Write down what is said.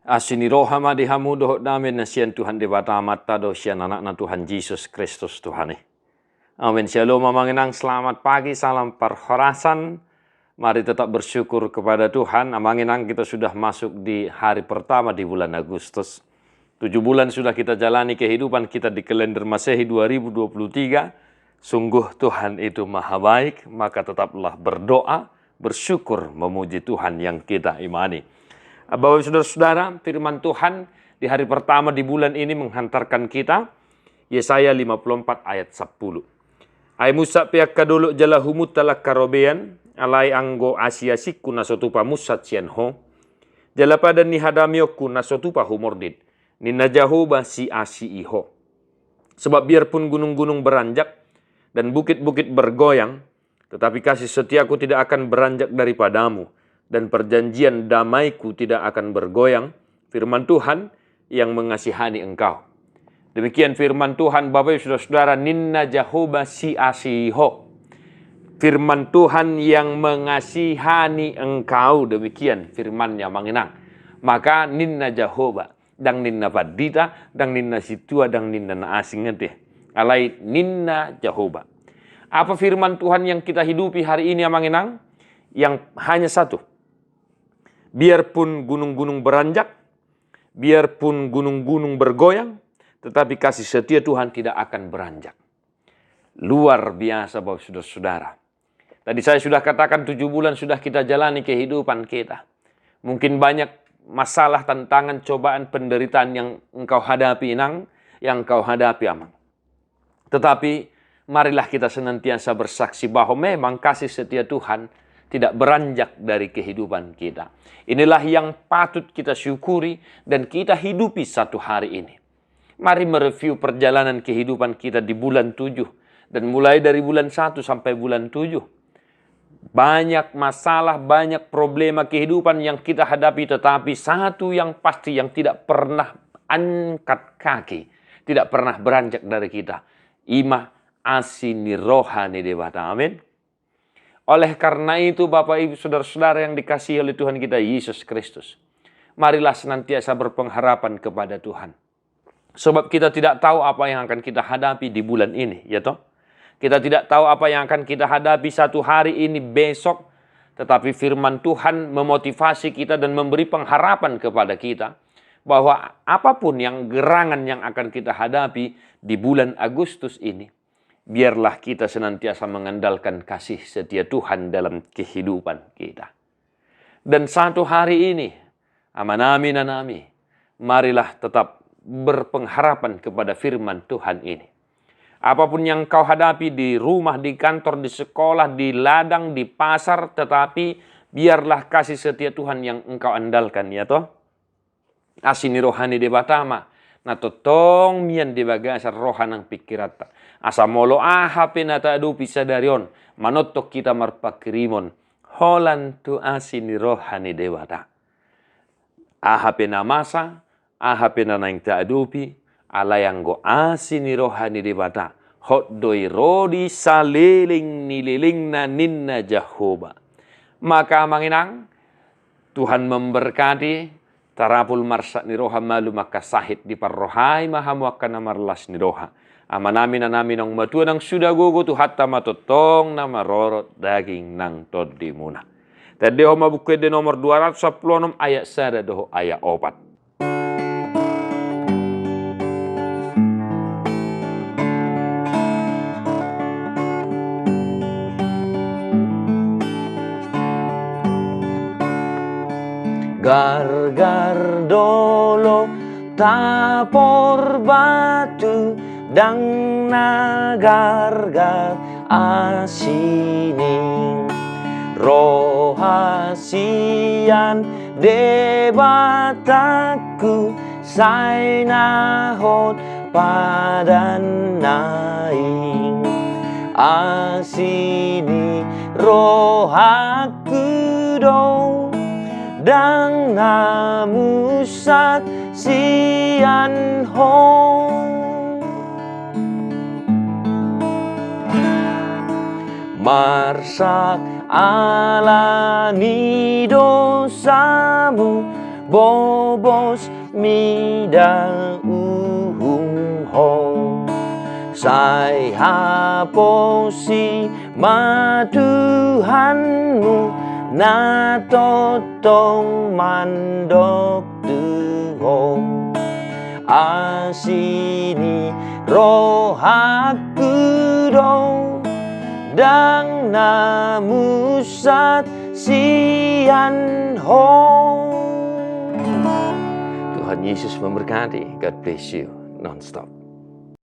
Asini rohama dihamu dohok damen nasian Tuhan debata mata do sian anak na Tuhan Yesus Kristus Tuhan. Amin. Shalom amanginang, selamat pagi, salam perhorasan. Mari tetap bersyukur kepada Tuhan. Amanginang, kita sudah masuk di hari pertama di bulan Agustus. 7 bulan sudah kita jalani kehidupan kita di kalender Masehi 2023. Sungguh Tuhan itu maha baik, maka tetaplah berdoa, bersyukur, memuji Tuhan yang kita imani. Bapak saudara-saudara, firman Tuhan di hari pertama di bulan ini menghantarkan kita Yesaya 54 ayat 10. Ai Musa pihak kadulu jala humut talak karobean alai anggo asiasiku nasotupa musat sianho jala pada ni hadamioku nasotupa humordid ni najahoba si asi iho. Sebab biarpun gunung-gunung beranjak dan bukit-bukit bergoyang, tetapi kasih setiaku tidak akan beranjak daripadamu, dan perjanjian damaiku tidak akan bergoyang, firman Tuhan yang mengasihani engkau. Demikian firman Tuhan, Bapak Ibu Saudara, ninna jahoba si asiho. Firman Tuhan yang mengasihani engkau, demikian firmannya mengenang. Maka ninna jahoba, dang ninna padita, dang ninna situa, dang ninna naasing ngedeh. Alai ninna jahoba. Apa firman Tuhan yang kita hidupi hari ini mengenang? Yang hanya satu. Biarpun gunung-gunung beranjak, biarpun gunung-gunung bergoyang, tetapi kasih setia Tuhan tidak akan beranjak. Luar biasa Bapak Saudara. Tadi saya sudah katakan 7 bulan sudah kita jalani kehidupan kita. Mungkin banyak masalah, tantangan, cobaan, penderitaan yang engkau hadapi, yang engkau hadapi amang. Tetapi marilah kita senantiasa bersaksi bahwa memang kasih setia Tuhan tidak beranjak dari kehidupan kita. Inilah yang patut kita syukuri dan kita hidupi satu hari ini. Mari mereview perjalanan kehidupan kita di bulan 7. Dan mulai dari bulan 1 sampai bulan 7. Banyak masalah, banyak problema kehidupan yang kita hadapi. Tetapi satu yang pasti yang tidak pernah angkat kaki, tidak pernah beranjak dari kita. Ima asini rohani dewata. Amin. Oleh karena itu Bapak Ibu Saudara-saudara yang dikasihi oleh Tuhan kita Yesus Kristus, marilah senantiasa berpengharapan kepada Tuhan. Sebab kita tidak tahu apa yang akan kita hadapi di bulan ini, ya toh? Kita tidak tahu apa yang akan kita hadapi satu hari ini, besok. Tetapi firman Tuhan memotivasi kita dan memberi pengharapan kepada kita bahwa apapun yang gerangan yang akan kita hadapi di bulan Agustus ini, biarlah kita senantiasa mengandalkan kasih setia Tuhan dalam kehidupan kita. Dan satu hari ini, amanami nanami, marilah tetap berpengharapan kepada firman Tuhan ini. Apapun yang kau hadapi di rumah, di kantor, di sekolah, di ladang, di pasar, tetapi biarlah kasih setia Tuhan yang engkau andalkan, ya toh? Asini rohani debatama. Na totong mian di bagasar rohanang pikirata. Asa molo ahape na taadu pisa darion. Manotok kita marpakirimon. Holan tu asini rohani dewata. Ahape na masa. Ahape na naing taadupi. Alayang go asini rohani dewata. Hot doi rodi saliling nililing na ninna jahoba. Maka manginang Tuhan memberkati. Tarapul marsa ni roha malu maka sahid di parrohai mahamu akan namarlas ni roha. Amanami na namin ang matua ng suda gugu tu hatta matotong na marorot daging ng todi muna. Tadeho mabukwe de nomor 210 ayat 1 doho ayat 4. Gargar dolo tapor batu dang nagargar asini rohasian debataku say nahot padan naing asini rohaku dong dang namusat sian hong marsak alani dosamu bobos mida uhung ho sai haposi ma Tuhanmu na totong mandok tuho asini rohaku do dang namusat sian ho. Tuhan Yesus memberkati. God bless you non-stop.